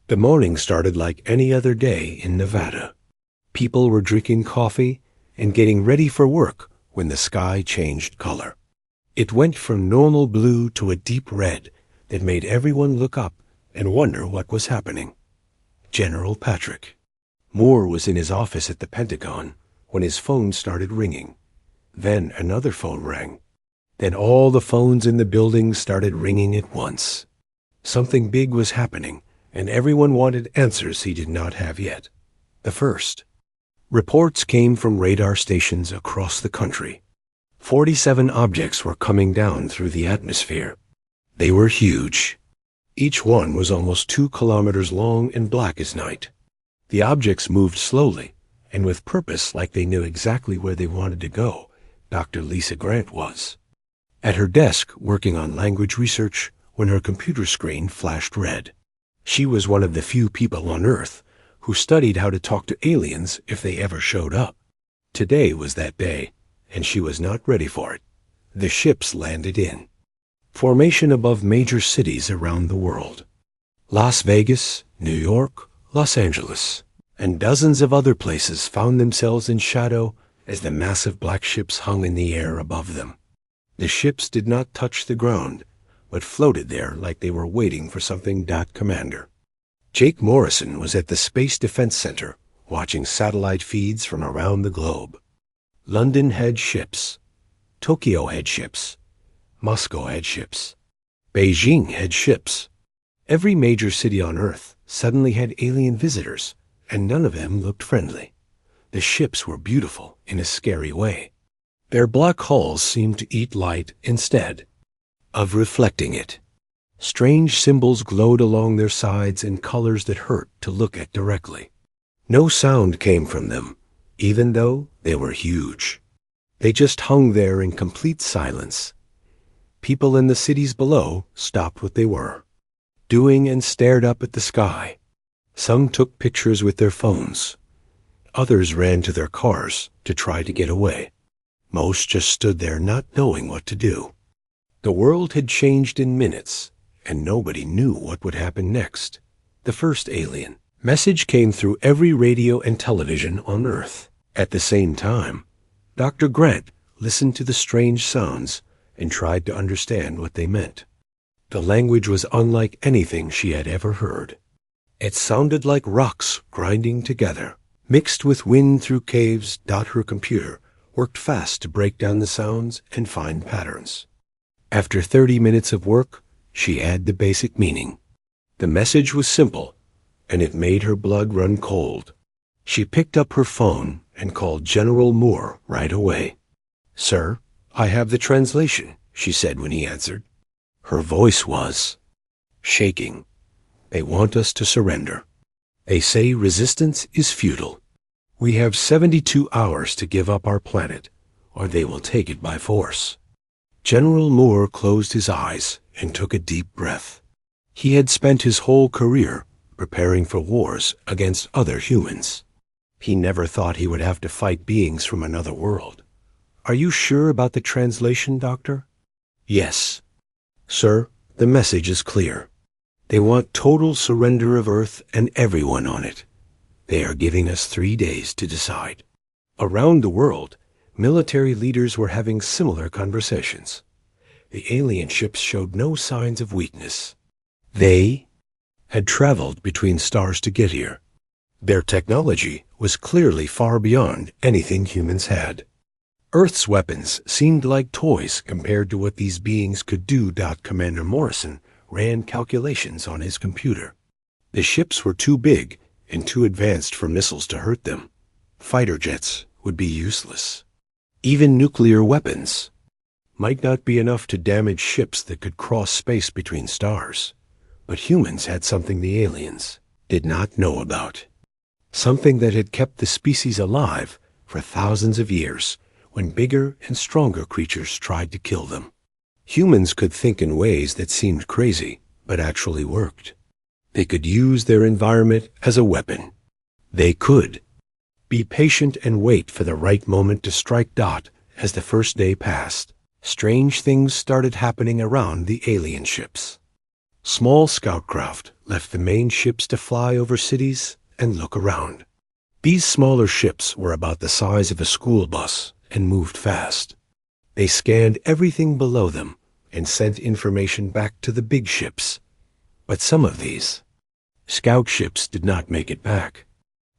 The morning started like any other day in Nevada. People were drinking coffee and getting ready for work when the sky changed color. It went from normal blue to a deep red that made everyone look up and wonder what was happening. General Patrick Moore was in his office at the Pentagon when his phone started ringing. Then another phone rang. Then all the phones in the building started ringing at once. Something big was happening, and everyone wanted answers he did not have yet. The first. Reports came from radar stations across the country. 47 objects were coming down through the atmosphere. They were huge. Each one was almost 2 kilometers long and black as night. The objects moved slowly and with purpose, like they knew exactly where they wanted to go. Dr. Lisa Grant was at her desk working on language research when her computer screen flashed red. She was one of the few people on Earth who studied how to talk to aliens if they ever showed up. Today was that day, and she was not ready for it. The ships landed in formation above major cities around the world. Las Vegas, New York, Los Angeles, and dozens of other places found themselves in shadow as the massive black ships hung in the air above them. The ships did not touch the ground, but floated there like they were waiting for something. Commander Jake Morrison was at the Space Defense Center watching satellite feeds from around the globe. London had ships. Tokyo had ships. Moscow had ships. Beijing had ships. Every major city on Earth suddenly had alien visitors, and none of them looked friendly. The ships were beautiful in a scary way. Their black hulls seemed to eat light instead of reflecting it. Strange symbols glowed along their sides in colors that hurt to look at directly. No sound came from them, even though they were huge. They just hung there in complete silence. People in the cities below stopped what they were doing and stared up at the sky. Some took pictures with their phones. Others ran to their cars to try to get away. Most just stood there not knowing what to do. The world had changed in minutes, and nobody knew what would happen next. The first alien message came through every radio and television on Earth. At the same time, Dr. Grant listened to the strange sounds and tried to understand what they meant. The language was unlike anything she had ever heard. It sounded like rocks grinding together, mixed with wind through caves. Her computer worked fast to break down the sounds and find patterns. After 30 minutes of work, she had the basic meaning. The message was simple, and it made her blood run cold. She picked up her phone and called General Moore right away. "Sir, I have the translation," she said when he answered. Her voice was shaking. "They want us to surrender. They say resistance is futile. We have 72 hours to give up our planet, or they will take it by force." General Moore closed his eyes and took a deep breath. He had spent his whole career preparing for wars against other humans. He never thought he would have to fight beings from another world. "Are you sure about the translation, Doctor?" "Yes. Sir, the message is clear. They want total surrender of Earth and everyone on it. They are giving us 3 days to decide." Around the world, military leaders were having similar conversations. The alien ships showed no signs of weakness. They had traveled between stars to get here. Their technology was clearly far beyond anything humans had. Earth's weapons seemed like toys compared to what these beings could do. Commander Morrison ran calculations on his computer. The ships were too big and too advanced for missiles to hurt them. Fighter jets would be useless. Even nuclear weapons might not be enough to damage ships that could cross space between stars. But humans had something the aliens did not know about. Something that had kept the species alive for thousands of years when bigger and stronger creatures tried to kill them. Humans could think in ways that seemed crazy, but actually worked. They could use their environment as a weapon. They could be patient and wait for the right moment to strike. As the first day passed, strange things started happening around the alien ships. Small scout craft left the main ships to fly over cities and look around. These smaller ships were about the size of a school bus and moved fast. They scanned everything below them and sent information back to the big ships. But some of these scout ships did not make it back.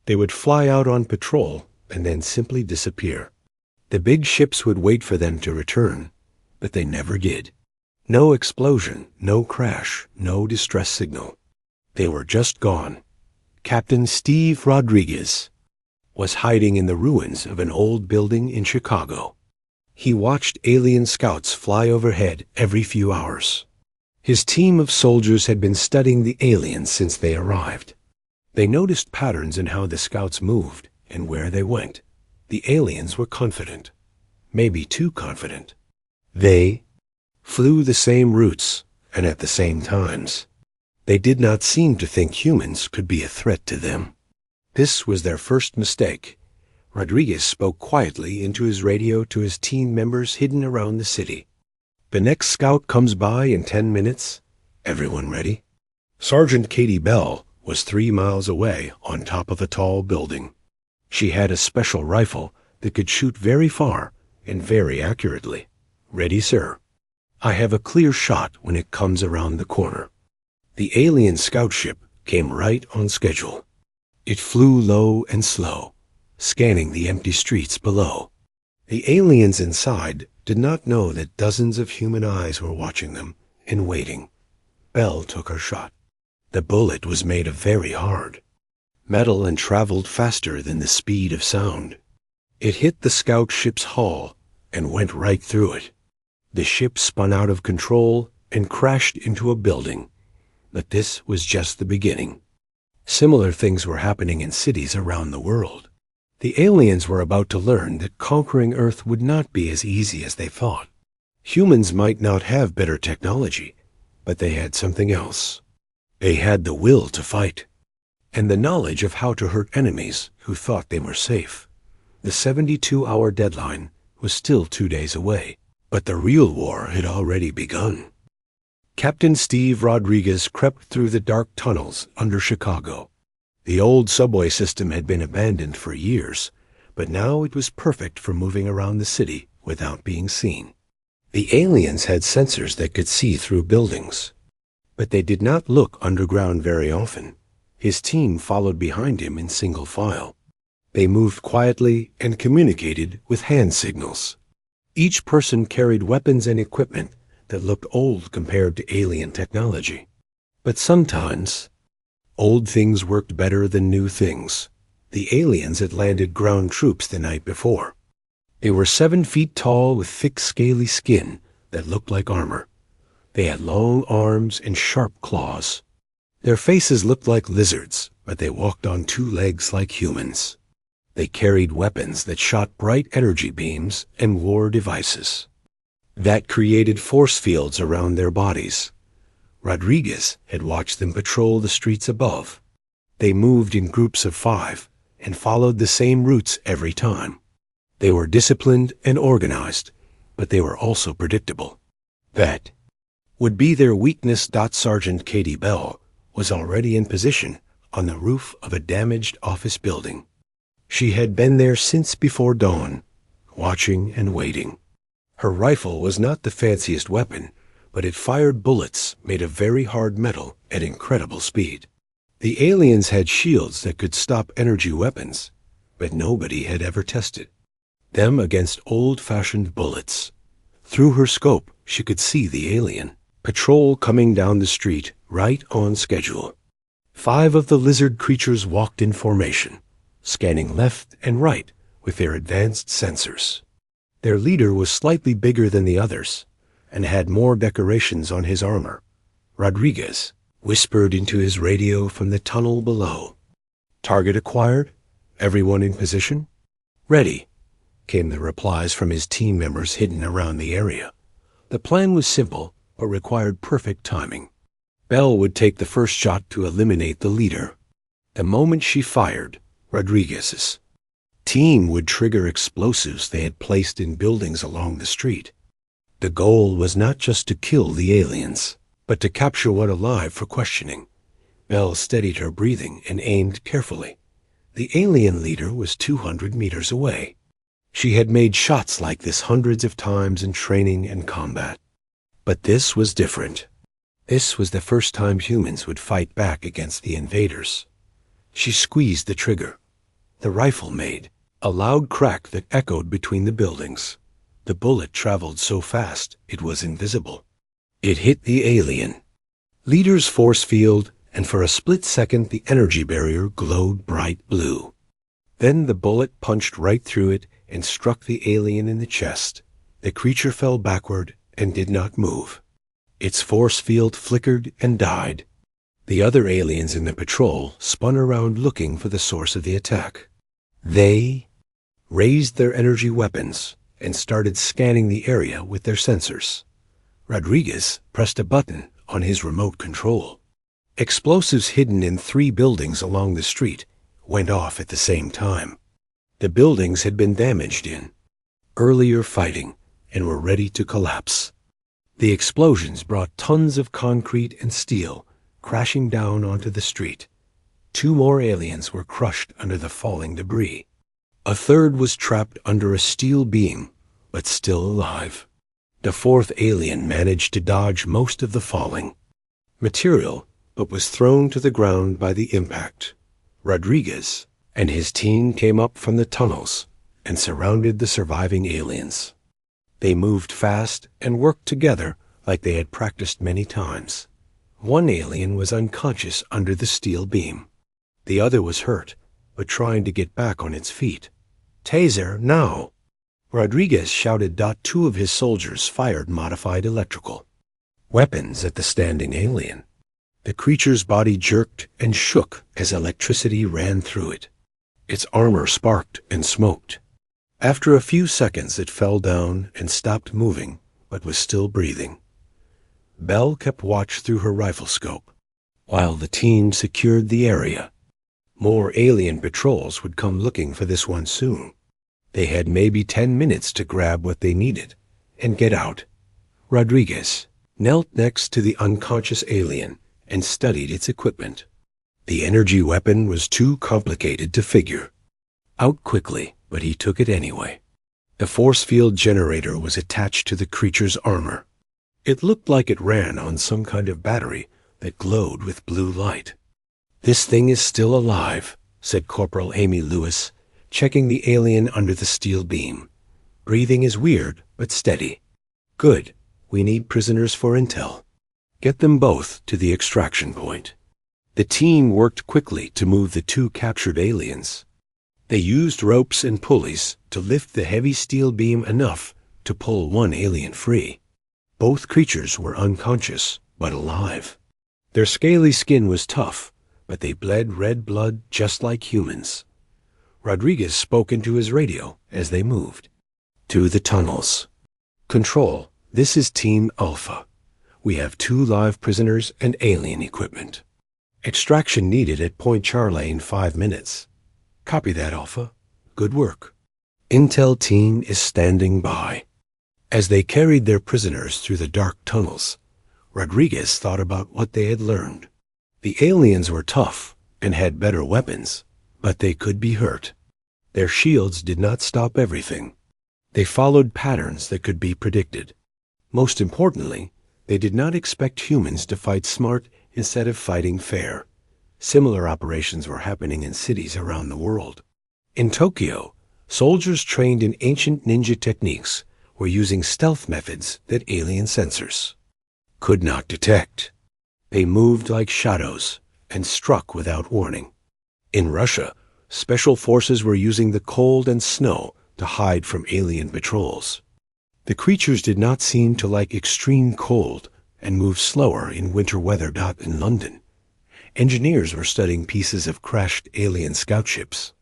They would fly out on patrol and then simply disappear. The big ships would wait for them to return, but they never did. No explosion, no crash, no distress signal. They were just gone. Captain Steve Rodriguez was hiding in the ruins of an old building in Chicago. He watched alien scouts fly overhead every few hours. His team of soldiers had been studying the aliens since they arrived. They noticed patterns in how the scouts moved and where they went. The aliens were confident, maybe too confident. They flew the same routes and at the same times. They did not seem to think humans could be a threat to them. This was their first mistake. Rodriguez spoke quietly into his radio to his team members hidden around the city. The next scout comes by in 10 minutes. Everyone ready? Sergeant Katie Bell was 3 miles away on top of a tall building. She had a special rifle that could shoot very far and very accurately. Ready, sir. I have a clear shot when it comes around the corner. The alien scout ship came right on schedule. It flew low and slow, scanning the empty streets below. The aliens inside did not know that dozens of human eyes were watching them and waiting. Bell took her shot. The bullet was made of very hard metal and traveled faster than the speed of sound. It hit the scout ship's hull and went right through it. The ship spun out of control and crashed into a building. But this was just the beginning. Similar things were happening in cities around the world. The aliens were about to learn that conquering Earth would not be as easy as they thought. Humans might not have better technology, but they had something else. They had the will to fight, and the knowledge of how to hurt enemies who thought they were safe. The 72-hour deadline was still 2 days away, but the real war had already begun. Captain Steve Rodriguez crept through the dark tunnels under Chicago. The old subway system had been abandoned for years, but now it was perfect for moving around the city without being seen. The aliens had sensors that could see through buildings, but they did not look underground very often. His team followed behind him in single file. They moved quietly and communicated with hand signals. Each person carried weapons and equipment that looked old compared to alien technology. But sometimes, old things worked better than new things. The aliens had landed ground troops the night before. They were 7 feet tall with thick scaly skin that looked like armor. They had long arms and sharp claws. Their faces looked like lizards, but they walked on 2 legs like humans. They carried weapons that shot bright energy beams and wore devices that created force fields around their bodies. Rodriguez had watched them patrol the streets above. They moved in groups of 5 and followed the same routes every time. They were disciplined and organized, but they were also predictable. That would be their weakness. Sergeant Katie Bell was already in position on the roof of a damaged office building. She had been there since before dawn, watching and waiting. Her rifle was not the fanciest weapon, but it fired bullets made of very hard metal at incredible speed. The aliens had shields that could stop energy weapons, but nobody had ever tested them against old-fashioned bullets. Through her scope, she could see the alien patrol coming down the street right on schedule. 5 of the lizard creatures walked in formation, scanning left and right with their advanced sensors. Their leader was slightly bigger than the others and had more decorations on his armor. Rodriguez whispered into his radio from the tunnel below. Target acquired? Everyone in position? Ready, came the replies from his team members hidden around the area. The plan was simple, but required perfect timing. Bell would take the first shot to eliminate the leader. The moment she fired, Rodriguez's team would trigger explosives they had placed in buildings along the street. The goal was not just to kill the aliens, but to capture one alive for questioning. Belle steadied her breathing and aimed carefully. The alien leader was 200 meters away. She had made shots like this hundreds of times in training and combat. But this was different. This was the first time humans would fight back against the invaders. She squeezed the trigger. The rifle made a loud crack that echoed between the buildings. The bullet traveled so fast it was invisible. It hit the alien leader's force field, and for a split second the energy barrier glowed bright blue. Then the bullet punched right through it and struck the alien in the chest. The creature fell backward and did not move. Its force field flickered and died. The other aliens in the patrol spun around looking for the source of the attack. They raised their energy weapons and started scanning the area with their sensors. Rodriguez pressed a button on his remote control. Explosives hidden in 3 buildings along the street went off at the same time. The buildings had been damaged in earlier fighting and were ready to collapse. The explosions brought tons of concrete and steel crashing down onto the street. 2 more aliens were crushed under the falling debris. A third was trapped under a steel beam, but still alive. The 4th alien managed to dodge most of the falling material, but was thrown to the ground by the impact. Rodriguez and his team came up from the tunnels and surrounded the surviving aliens. They moved fast and worked together like they had practiced many times. One alien was unconscious under the steel beam. The other was hurt, but trying to get back on its feet. "Taser, now!" Rodriguez shouted. 2 of his soldiers fired modified electrical weapons at the standing alien. The creature's body jerked and shook as electricity ran through it. Its armor sparked and smoked. After a few seconds it fell down and stopped moving, but was still breathing. Belle kept watch through her rifle scope, while the team secured the area. More alien patrols would come looking for this one soon. They had maybe 10 minutes to grab what they needed and get out. Rodriguez knelt next to the unconscious alien and studied its equipment. The energy weapon was too complicated to figure out quickly, but he took it anyway. The force field generator was attached to the creature's armor. It looked like it ran on some kind of battery that glowed with blue light. "This thing is still alive," said Corporal Amy Lewis, checking the alien under the steel beam. "Breathing is weird, but steady." "Good. We need prisoners for intel. Get them both to the extraction point." The team worked quickly to move the 2 captured aliens. They used ropes and pulleys to lift the heavy steel beam enough to pull one alien free. Both creatures were unconscious, but alive. Their scaly skin was tough, but they bled red blood just like humans. Rodriguez spoke into his radio as they moved. "To the tunnels. Control, this is Team Alpha. We have 2 live prisoners and alien equipment. Extraction needed at Point Charlie in 5 minutes. Copy that, Alpha. Good work. Intel team is standing by." As they carried their prisoners through the dark tunnels, Rodriguez thought about what they had learned. The aliens were tough and had better weapons, but they could be hurt. Their shields did not stop everything. They followed patterns that could be predicted. Most importantly, they did not expect humans to fight smart instead of fighting fair. Similar operations were happening in cities around the world. In Tokyo, soldiers trained in ancient ninja techniques were using stealth methods that alien sensors could not detect. They moved like shadows and struck without warning. In Russia, special forces were using the cold and snow to hide from alien patrols. The creatures did not seem to like extreme cold and moved slower in winter weather. In London, engineers were studying pieces of crashed alien scout ships.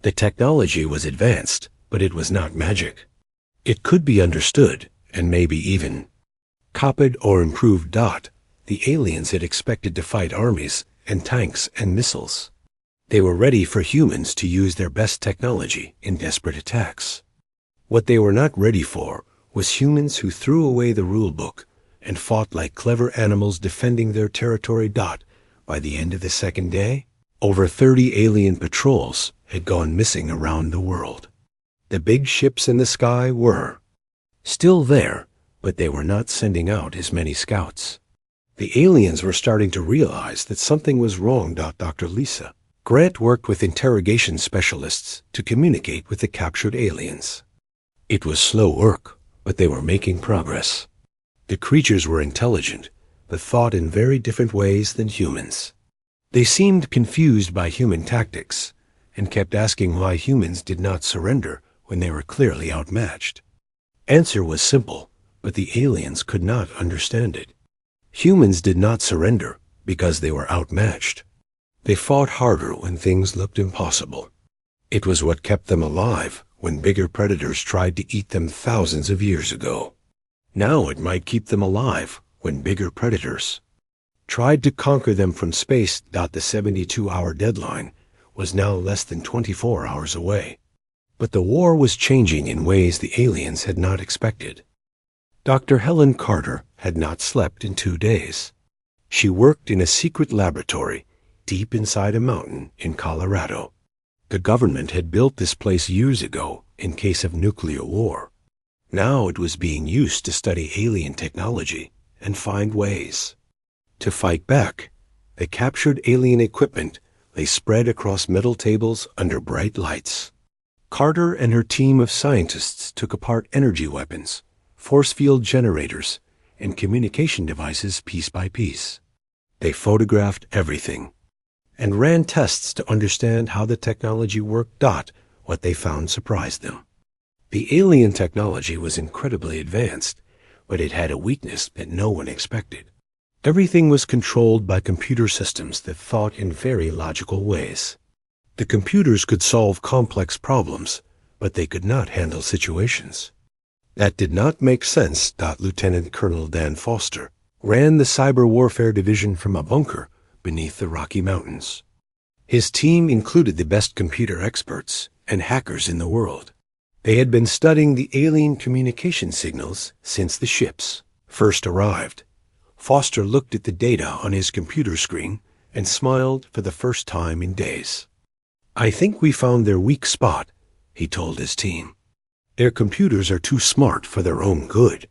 The technology was advanced, but it was not magic. It could be understood and maybe even copied or improved. The aliens had expected to fight armies and tanks and missiles. They were ready for humans to use their best technology in desperate attacks. What they were not ready for was humans who threw away the rule book and fought like clever animals defending their territory. By the end of the second day, over 30 alien patrols had gone missing around the world. The big ships in the sky were still there, but they were not sending out as many scouts. The aliens were starting to realize that something was wrong. Dr. Lisa Grant worked with interrogation specialists to communicate with the captured aliens. It was slow work, but they were making progress. The creatures were intelligent, but thought in very different ways than humans. They seemed confused by human tactics and kept asking why humans did not surrender when they were clearly outmatched. Answer was simple, but the aliens could not understand it. Humans did not surrender because they were outmatched. They fought harder when things looked impossible. It was what kept them alive when bigger predators tried to eat them thousands of years ago. Now it might keep them alive when bigger predators tried to conquer them from space. The 72-hour deadline was now less than 24 hours away. But the war was changing in ways the aliens had not expected. Dr. Helen Carter had not slept in 2 days. She worked in a secret laboratory deep inside a mountain in Colorado. The government had built this place years ago in case of nuclear war. Now it was being used to study alien technology and find ways to fight back. The captured alien equipment lay spread across metal tables under bright lights. Carter and her team of scientists took apart energy weapons, force field generators, and communication devices piece by piece. They photographed everything and ran tests to understand how the technology worked. What they found surprised them. The alien technology was incredibly advanced, but it had a weakness that no one expected. Everything was controlled by computer systems that thought in very logical ways. The computers could solve complex problems, but they could not handle situations that did not make sense. Lieutenant Colonel Dan Foster ran the cyber warfare division from a bunker beneath the Rocky Mountains. His team included the best computer experts and hackers in the world. They had been studying the alien communication signals since the ships first arrived. Foster looked at the data on his computer screen and smiled for the first time in days. "I think we found their weak spot," he told his team. "Their computers are too smart for their own good."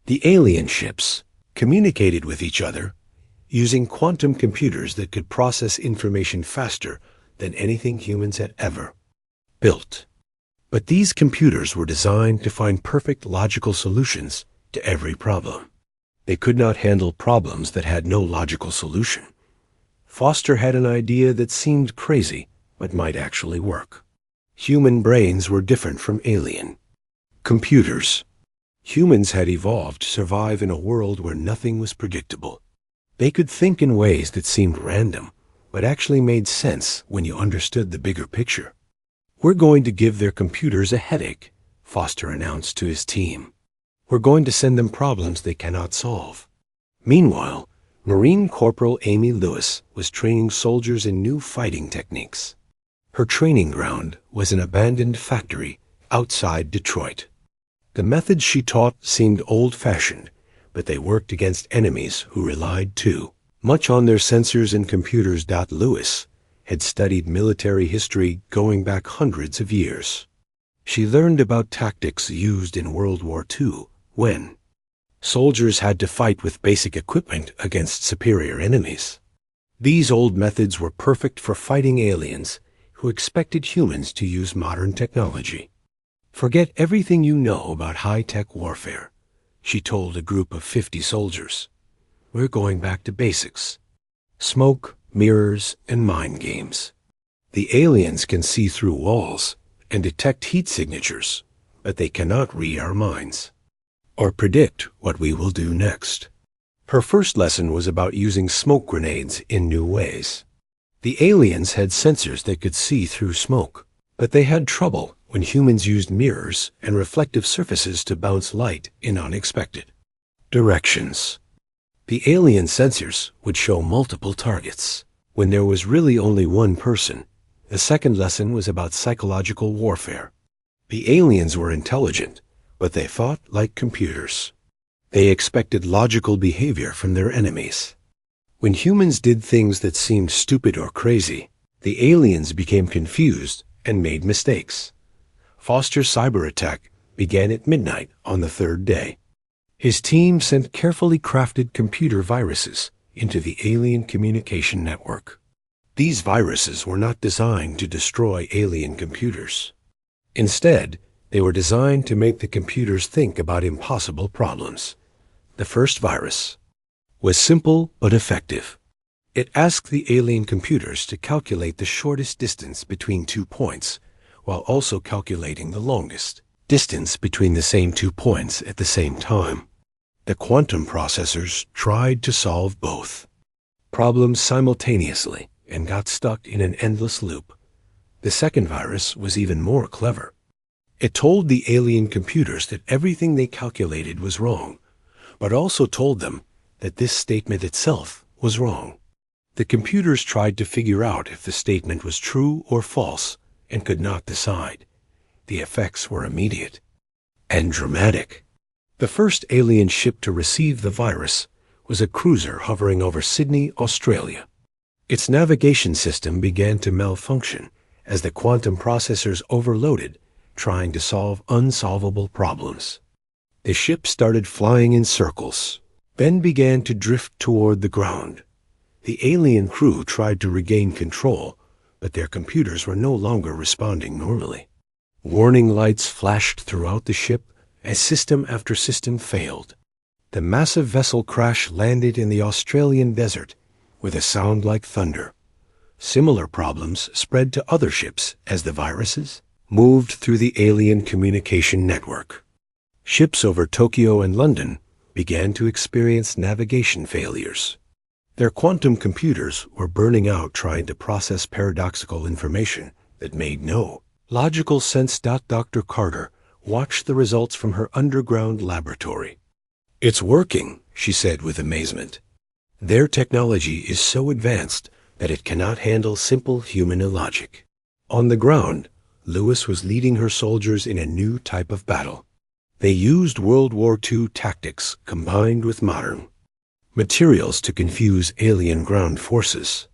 The alien ships communicated with each other using quantum computers that could process information faster than anything humans had ever built. But these computers were designed to find perfect logical solutions to every problem. They could not handle problems that had no logical solution. Foster had an idea that seemed crazy, but might actually work. Human brains were different from alien computers. Humans had evolved to survive in a world where nothing was predictable. They could think in ways that seemed random, but actually made sense when you understood the bigger picture. "We're going to give their computers a headache," Foster announced to his team. "We're going to send them problems they cannot solve." Meanwhile, Marine Corporal Amy Lewis was training soldiers in new fighting techniques. Her training ground was an abandoned factory outside Detroit. The methods she taught seemed old-fashioned, but they worked against enemies who relied too much on their sensors and computers. Lewis had studied military history going back hundreds of years. She learned about tactics used in World War II when soldiers had to fight with basic equipment against superior enemies. These old methods were perfect for fighting aliens who expected humans to use modern technology. "Forget everything you know about high-tech warfare," she told a group of 50 soldiers. "We're going back to basics: smoke, mirrors, and mind games. The aliens can see through walls and detect heat signatures, but they cannot read our minds or predict what we will do next." Her first lesson was about using smoke grenades in new ways. The aliens had sensors that could see through smoke, but they had trouble when humans used mirrors and reflective surfaces to bounce light in unexpected directions. The alien sensors would show multiple targets when there was really only one person. The second lesson was about psychological warfare. The aliens were intelligent, but they thought like computers. They expected logical behavior from their enemies. When humans did things that seemed stupid or crazy, the aliens became confused and made mistakes. Foster's cyber attack began at midnight on the third day. His team sent carefully crafted computer viruses into the alien communication network. These viruses were not designed to destroy alien computers. Instead, they were designed to make the computers think about impossible problems. The first virus was simple but effective. It asked the alien computers to calculate the shortest distance between 2 points, while also calculating the longest distance between the same 2 points at the same time. The quantum processors tried to solve both problems simultaneously and got stuck in an endless loop. The second virus was even more clever. It told the alien computers that everything they calculated was wrong, but also told them that this statement itself was wrong. The computers tried to figure out if the statement was true or false and could not decide. The effects were immediate and dramatic. The first alien ship to receive the virus was a cruiser hovering over Sydney, Australia. Its navigation system began to malfunction as the quantum processors overloaded, trying to solve unsolvable problems. The ship started flying in circles, then began to drift toward the ground. The alien crew tried to regain control, but their computers were no longer responding normally. Warning lights flashed throughout the ship as system after system failed. The massive vessel crash landed in the Australian desert with a sound like thunder. Similar problems spread to other ships as the viruses moved through the alien communication network. Ships over Tokyo and London began to experience navigation failures. Their quantum computers were burning out trying to process paradoxical information that made no logical sense. Dr. Carter watched the results from her underground laboratory. "It's working," she said with amazement. "Their technology is so advanced that it cannot handle simple human logic." On the ground, Lewis was leading her soldiers in a new type of battle. They used World War II tactics combined with modern materials to confuse alien ground forces.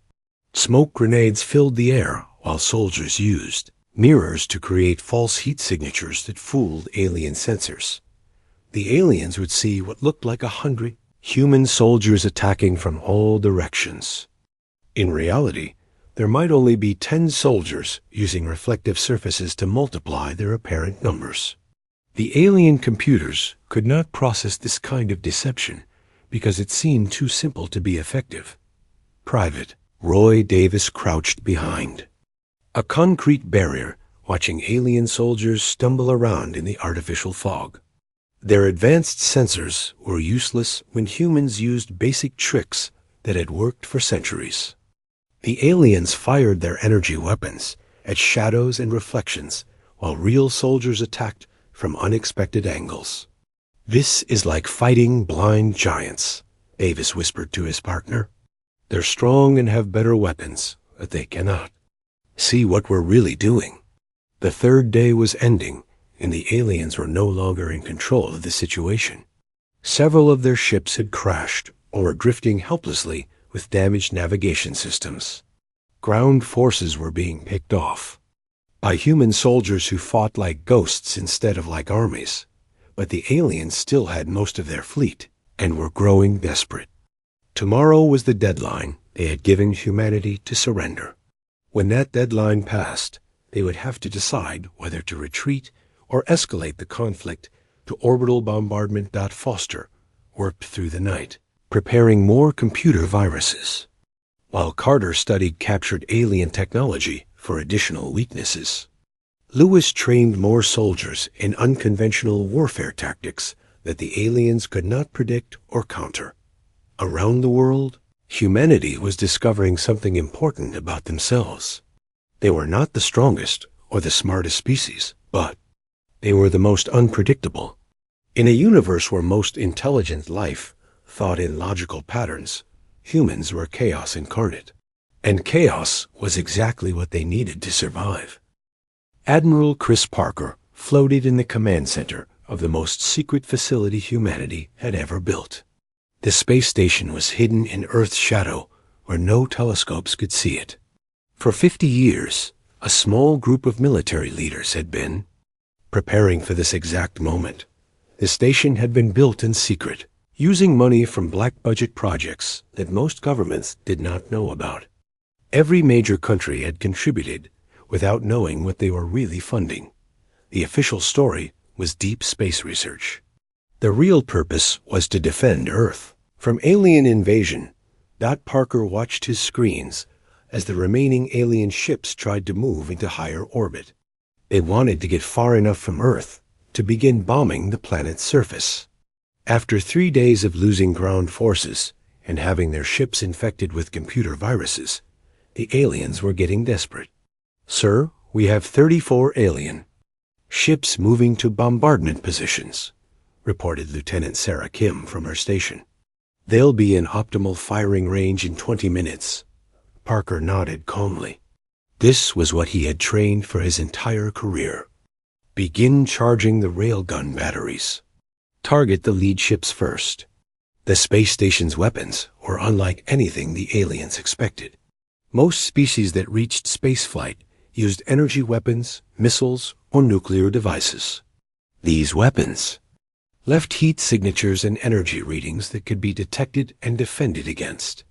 Smoke grenades filled the air while soldiers used mirrors to create false heat signatures that fooled alien sensors. The aliens would see what looked like 100 human soldiers attacking from all directions. In reality, there might only be 10 soldiers using reflective surfaces to multiply their apparent numbers. The alien computers could not process this kind of deception because it seemed too simple to be effective. Private Roy Davis crouched behind a concrete barrier, watching alien soldiers stumble around in the artificial fog. Their advanced sensors were useless when humans used basic tricks that had worked for centuries. The aliens fired their energy weapons at shadows and reflections, while real soldiers attacked from unexpected angles. "This is like fighting blind giants," Davis whispered to his partner. "They're strong and have better weapons, but they cannot see what we're really doing." The third day was ending, and the aliens were no longer in control of the situation. Several of their ships had crashed or were drifting helplessly with damaged navigation systems. Ground forces were being picked off by human soldiers who fought like ghosts instead of like armies, but the aliens still had most of their fleet and were growing desperate. Tomorrow was the deadline they had given humanity to surrender. When that deadline passed, they would have to decide whether to retreat or escalate the conflict to orbital bombardment. Foster worked through the night, preparing more computer viruses, while Carter studied captured alien technology for additional weaknesses. Lewis trained more soldiers in unconventional warfare tactics that the aliens could not predict or counter. Around the world, humanity was discovering something important about themselves. They were not the strongest or the smartest species, but they were the most unpredictable. In a universe where most intelligent life thought in logical patterns, humans were chaos incarnate. And chaos was exactly what they needed to survive. Admiral Chris Parker floated in the command center of the most secret facility humanity had ever built. The space station was hidden in Earth's shadow where no telescopes could see it. For 50 years, a small group of military leaders had been preparing for this exact moment. The station had been built in secret, using money from black-budget projects that most governments did not know about. Every major country had contributed without knowing what they were really funding. The official story was deep space research. The real purpose was to defend Earth from alien invasion. Parker watched his screens as the remaining alien ships tried to move into higher orbit. They wanted to get far enough from Earth to begin bombing the planet's surface. After 3 days of losing ground forces and having their ships infected with computer viruses, the aliens were getting desperate. "Sir, we have 34 alien ships moving to bombardment positions," reported Lieutenant Sarah Kim from her station. "They'll be in optimal firing range in 20 minutes. Parker nodded calmly. This was what he had trained for his entire career. Begin charging the railgun batteries. Target the lead ships first. The space station's weapons were unlike anything the aliens expected. Most species that reached spaceflight used energy weapons, missiles, or nuclear devices. These weapons left heat signatures and energy readings that could be detected and defended against.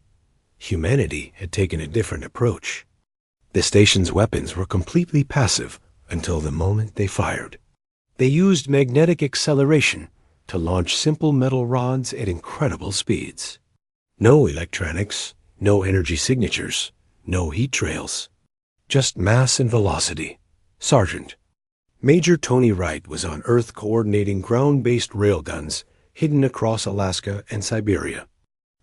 Humanity had taken a different approach. The station's weapons were completely passive until the moment they fired. They used magnetic acceleration to launch simple metal rods at incredible speeds. No electronics, no energy signatures, no heat trails. Just mass and velocity. Sergeant. Major Tony Wright was on Earth coordinating ground-based railguns hidden across Alaska and Siberia.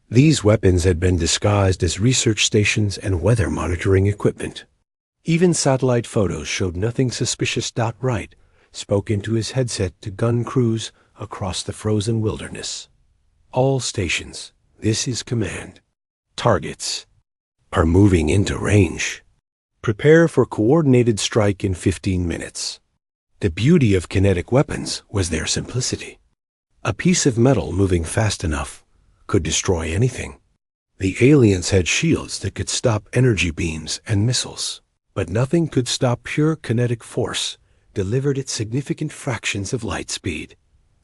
These weapons had been disguised as research stations and weather monitoring equipment. Even satellite photos showed nothing suspicious. Wright spoke into his headset to gun crews across the frozen wilderness. "All stations, this is command. Targets are moving into range. Prepare for coordinated strike in 15 minutes. The beauty of kinetic weapons was their simplicity. A piece of metal moving fast enough could destroy anything. The aliens had shields that could stop energy beams and missiles, but nothing could stop pure kinetic force delivered at significant fractions of light speed.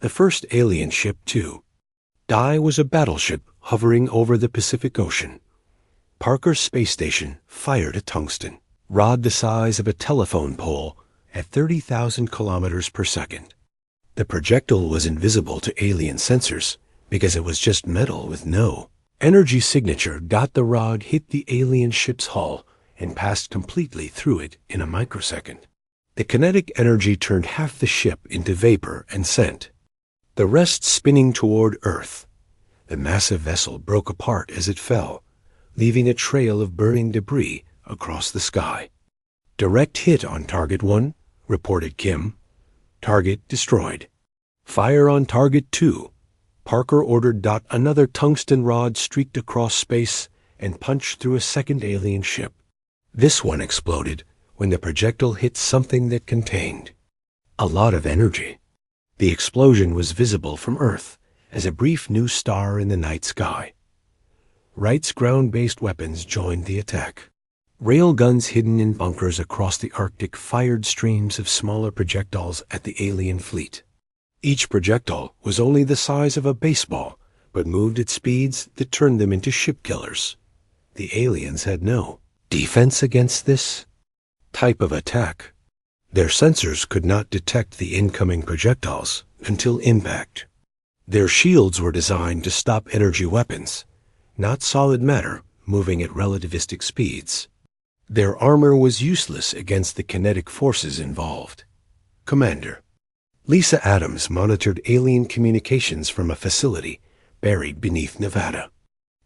The first alien ship, too. Was a battleship hovering over the Pacific Ocean. Parker's space station fired a tungsten rod the size of a telephone pole at 30,000 kilometers per second. The projectile was invisible to alien sensors because it was just metal with no energy signature. The rod hit the alien ship's hull and passed completely through it in a microsecond. The kinetic energy turned half the ship into vapor and scent, the rest spinning toward Earth. The massive vessel broke apart as it fell, leaving a trail of burning debris across the sky. "Direct hit on Target 1, reported Kim. "Target destroyed. Fire on Target 2. Parker ordered. Another tungsten rod streaked across space and punched through a second alien ship. This one exploded when the projectile hit something that contained a lot of energy. The explosion was visible from Earth as a brief new star in the night sky. Wright's ground-based weapons joined the attack. Railguns hidden in bunkers across the Arctic fired streams of smaller projectiles at the alien fleet. Each projectile was only the size of a baseball, but moved at speeds that turned them into ship killers. The aliens had no defense against this type of attack. Their sensors could not detect the incoming projectiles until impact. Their shields were designed to stop energy weapons, not solid matter moving at relativistic speeds. Their armor was useless against the kinetic forces involved. Commander. Lisa Adams monitored alien communications from a facility buried beneath Nevada.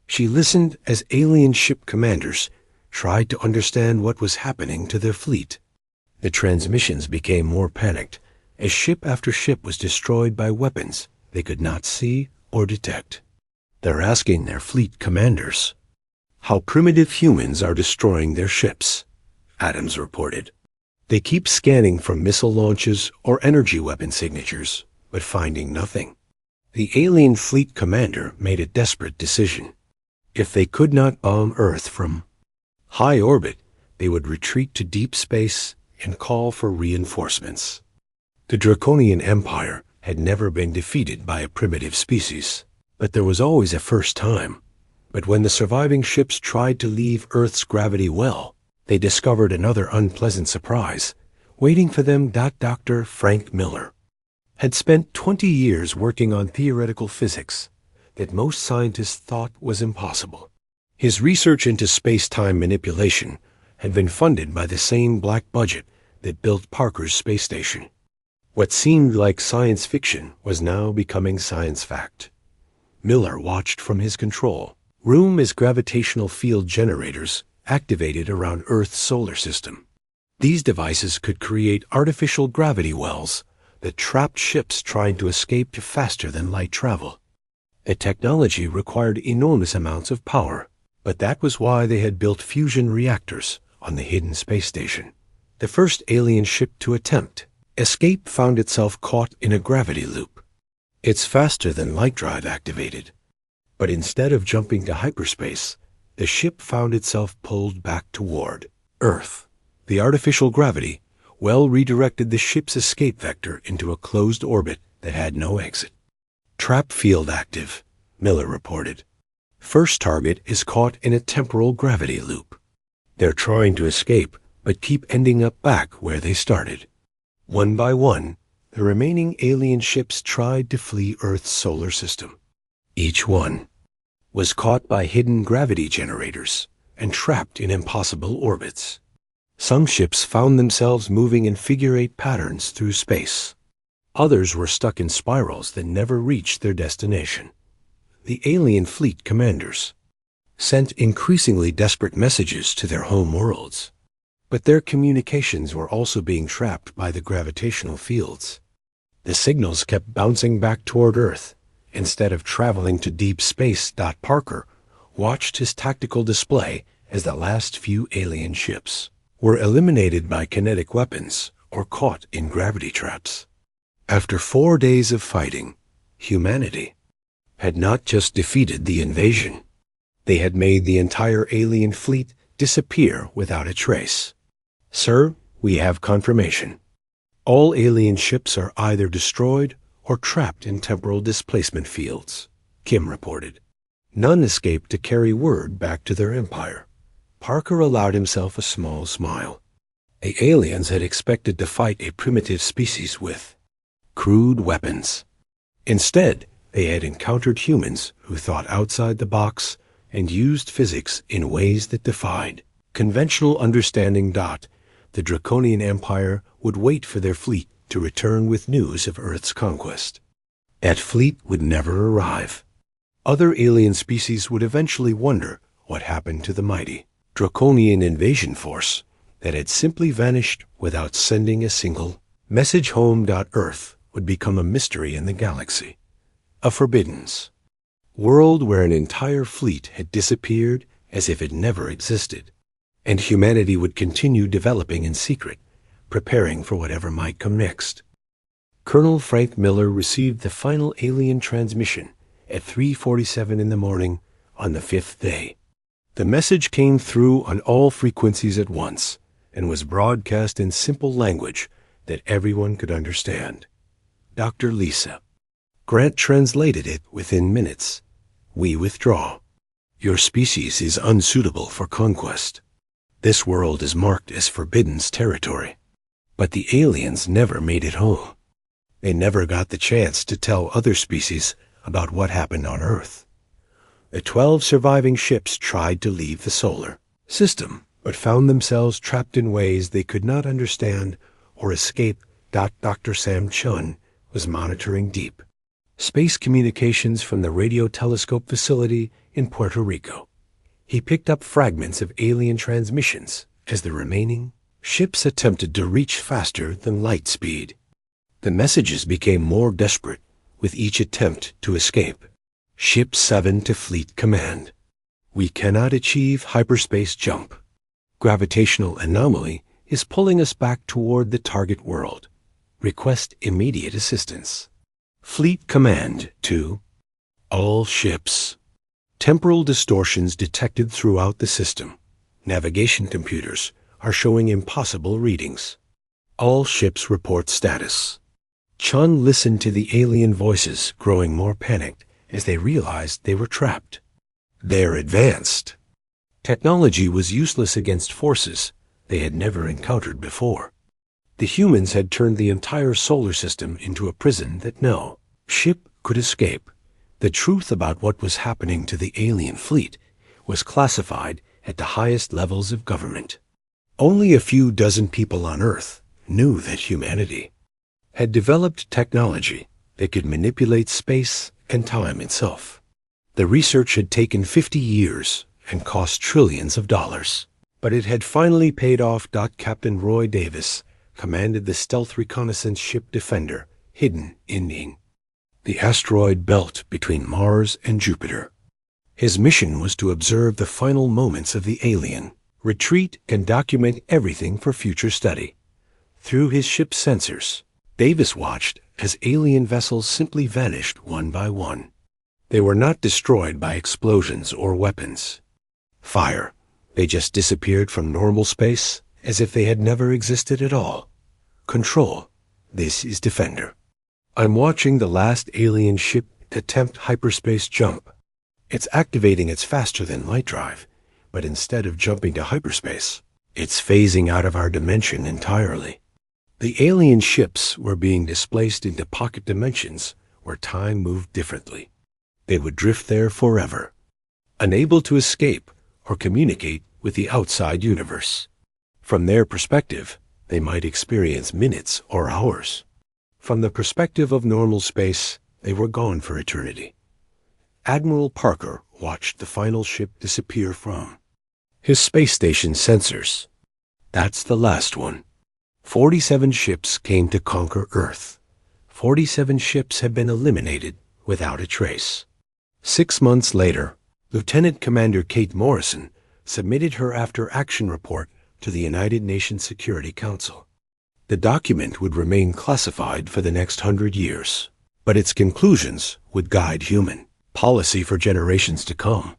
She listened as alien ship commanders tried to understand what was happening to their fleet. The transmissions became more panicked as ship after ship was destroyed by weapons they could not see or detect. "They're asking their fleet commanders how primitive humans are destroying their ships," Adams reported. "They keep scanning for missile launches or energy weapon signatures, but finding nothing. The alien fleet commander made a desperate decision. If they could not bomb Earth from high orbit, they would retreat to deep space and call for reinforcements. The Draconian Empire had never been defeated by a primitive species, but there was always a first time. But when the surviving ships tried to leave Earth's gravity well, they discovered another unpleasant surprise waiting for them. Dr. Frank Miller had spent 20 years working on theoretical physics that most scientists thought was impossible. His research into space-time manipulation had been funded by the same black budget that built Parker's space station. What seemed like science fiction was now becoming science fact. Miller watched from his control room as gravitational field generators activated around Earth's solar system. These devices could create artificial gravity wells that trapped ships trying to escape faster than light travel. The technology required enormous amounts of power, but that was why they had built fusion reactors on the hidden space station. The first alien ship to attempt escape found itself caught in a gravity loop. It's faster than light drive activated, but instead of jumping to hyperspace, the ship found itself pulled back toward Earth. The artificial gravity well redirected the ship's escape vector into a closed orbit that had no exit. Trap field active, Miller reported. First target is caught in a temporal gravity loop. They're trying to escape, but keep ending up back where they started. One by one, the remaining alien ships tried to flee Earth's solar system. Each one was caught by hidden gravity generators and trapped in impossible orbits. Some ships found themselves moving in figure-8 patterns through space. Others were stuck in spirals that never reached their destination. The alien fleet commanders sent increasingly desperate messages to their home worlds, but their communications were also being trapped by the gravitational fields. The signals kept bouncing back toward Earth instead of traveling to deep space. Parker watched his tactical display as the last few alien ships were eliminated by kinetic weapons or caught in gravity traps. After 4 days of fighting, humanity had not just defeated the invasion, they had made the entire alien fleet disappear without a trace. Sir, we have confirmation. All alien ships are either destroyed or trapped in temporal displacement fields, Kim reported. None escaped to carry word back to their empire. Parker allowed himself a small smile. The aliens had expected to fight a primitive species with crude weapons. Instead, they had encountered humans who thought outside the box and used physics in ways that defied conventional understanding. The Draconian Empire would wait for their fleet to return with news of Earth's conquest. That fleet would never arrive. Other alien species would eventually wonder what happened to the mighty Draconian invasion force that had simply vanished without sending a single message home. Earth would become a mystery in the galaxy, a forbidden world where an entire fleet had disappeared as if it never existed, and humanity would continue developing in secret, preparing for whatever might come next. Colonel Frank Miller received the final alien transmission at 3:47 in the morning on the 5th day. The message came through on all frequencies at once and was broadcast in simple language that everyone could understand. Dr. Lisa Grant translated it within minutes. We withdraw. Your species is unsuitable for conquest. This world is marked as forbidden territory. But the aliens never made it home. They never got the chance to tell other species about what happened on Earth. The 12 surviving ships tried to leave the solar system, but found themselves trapped in ways they could not understand or escape. Dr. Sam Chun was monitoring deep space communications from the radio telescope facility in Puerto Rico. He picked up fragments of alien transmissions as the remaining ships attempted to reach faster than light speed. The messages became more desperate with each attempt to escape. Ship 7 to Fleet Command. We cannot achieve hyperspace jump. Gravitational anomaly is pulling us back toward the target world. Request immediate assistance. Fleet Command to all ships. Temporal distortions detected throughout the system. Navigation computers are showing impossible readings. All ships report status. Chun listened to the alien voices, growing more panicked as they realized they were trapped. They're advanced. Technology was useless against forces they had never encountered before. The humans had turned the entire solar system into a prison that no ship could escape. The truth about what was happening to the alien fleet was classified at the highest levels of government. Only a few dozen people on Earth knew that humanity had developed technology that could manipulate space and time itself. The research had taken 50 years and cost trillions of dollars, but it had finally paid off. Captain Roy Davis commanded the stealth reconnaissance ship Defender, hidden in the asteroid belt between Mars and Jupiter. His mission was to observe the final moments of the alien retreat and document everything for future study. Through his ship's sensors, Davis watched as alien vessels simply vanished one by one. They were not destroyed by explosions or weapons. Fire. They just disappeared from normal space as if they had never existed at all. Control. This is Defender. I'm watching the last alien ship attempt hyperspace jump. It's activating its faster-than-light drive, but instead of jumping to hyperspace, it's phasing out of our dimension entirely. The alien ships were being displaced into pocket dimensions where time moved differently. They would drift there forever, unable to escape or communicate with the outside universe. From their perspective, they might experience minutes or hours. From the perspective of normal space, they were gone for eternity. Admiral Parker watched the final ship disappear from his space station sensors. That's the last one. 47 ships came to conquer Earth. 47 ships have been eliminated without a trace. 6 months later, Lieutenant Commander Kate Morrison submitted her after-action report to the United Nations Security Council. The document would remain classified for the next 100 years, but its conclusions would guide human policy for generations to come.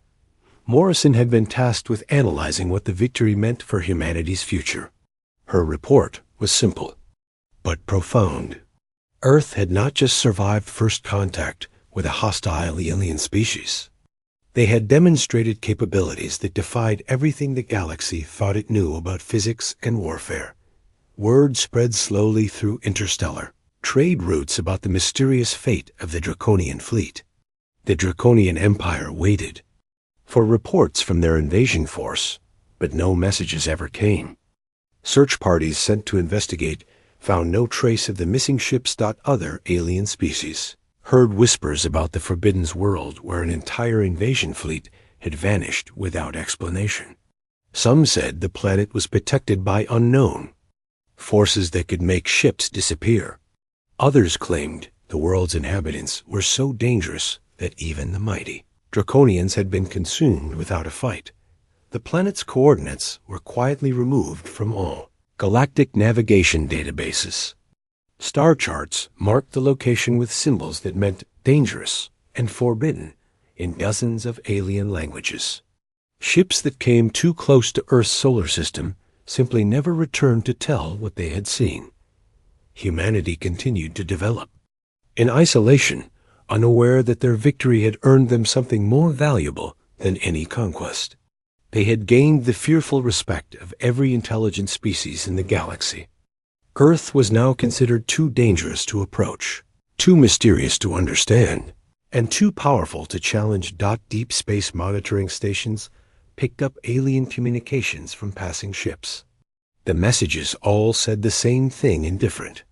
Morrison had been tasked with analyzing what the victory meant for humanity's future. Her report was simple, but profound. Earth had not just survived first contact with a hostile alien species. They had demonstrated capabilities that defied everything the galaxy thought it knew about physics and warfare. Word spread slowly through interstellar trade routes about the mysterious fate of the Draconian fleet. The Draconian Empire waited for reports from their invasion force, but no messages ever came. Search parties sent to investigate found no trace of the missing ships. Other alien species heard whispers about the Forbidden World where an entire invasion fleet had vanished without explanation. Some said the planet was protected by unknown forces that could make ships disappear. Others claimed the world's inhabitants were so dangerous that even the mighty Draconians had been consumed without a fight. The planet's coordinates were quietly removed from all galactic navigation databases. Star charts marked the location with symbols that meant dangerous and forbidden in dozens of alien languages. Ships that came too close to Earth's solar system simply never returned to tell what they had seen. Humanity continued to develop. In isolation, unaware that their victory had earned them something more valuable than any conquest. They had gained the fearful respect of every intelligent species in the galaxy. Earth was now considered too dangerous to approach, too mysterious to understand, and too powerful to challenge. Deep space monitoring stations picked up alien communications from passing ships. The messages all said the same thing in different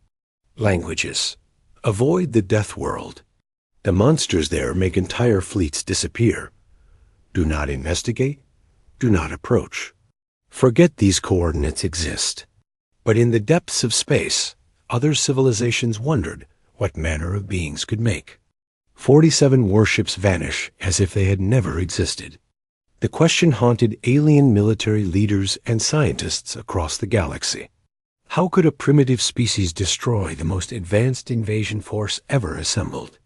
languages. Avoid the death world. The monsters there make entire fleets disappear. Do not investigate. Do not approach. Forget these coordinates exist. But in the depths of space, other civilizations wondered what manner of beings could make. 47 warships vanish as if they had never existed. The question haunted alien military leaders and scientists across the galaxy. How could a primitive species destroy the most advanced invasion force ever assembled?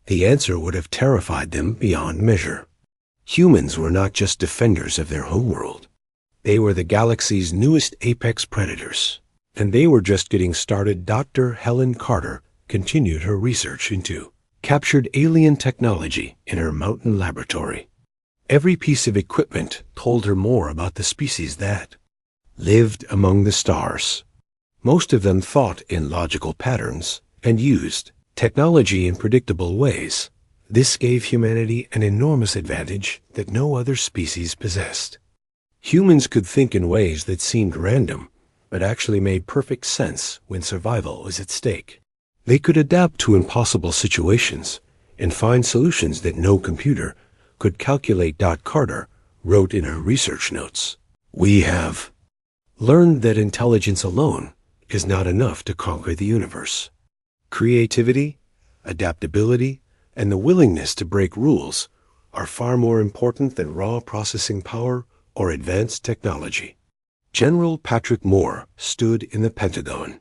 The answer would have terrified them beyond measure. Humans were not just defenders of their homeworld. They were the galaxy's newest apex predators, and they were just getting started. Dr. Helen Carter continued her research into captured alien technology in her mountain laboratory. Every piece of equipment told her more about the species that lived among the stars. Most of them thought in logical patterns and used technology in predictable ways. This gave humanity an enormous advantage that no other species possessed. Humans could think in ways that seemed random, but actually made perfect sense when survival was at stake. They could adapt to impossible situations and find solutions that no computer could calculate. Carter wrote in her research notes, "We have learned that intelligence alone is not enough to conquer the universe. Creativity, adaptability, and the willingness to break rules are far more important than raw processing power or advanced technology." General Patrick Moore stood in the Pentagon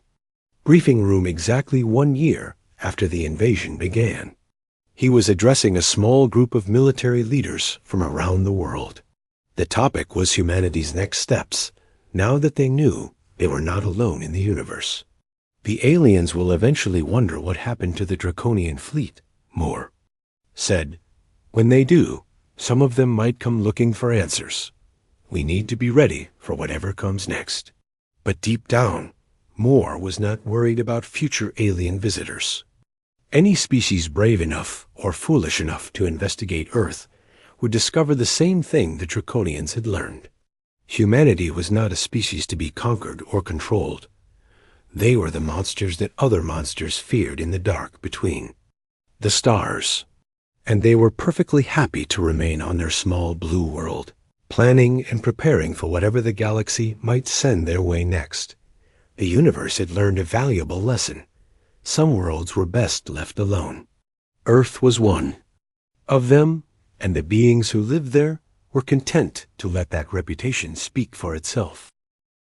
briefing room exactly 1 year after the invasion began. He was addressing a small group of military leaders from around the world. The topic was humanity's next steps, now that they knew they were not alone in the universe. "The aliens will eventually wonder what happened to the Draconian fleet," Moore said. "When they do, some of them might come looking for answers. We need to be ready for whatever comes next." But deep down, Moore was not worried about future alien visitors. Any species brave enough or foolish enough to investigate Earth would discover the same thing the Draconians had learned. Humanity was not a species to be conquered or controlled. They were the monsters that other monsters feared in the dark between the stars. And they were perfectly happy to remain on their small blue world, planning and preparing for whatever the galaxy might send their way next. The universe had learned a valuable lesson. Some worlds were best left alone. Earth was one of them, and the beings who lived there were content to let that reputation speak for itself.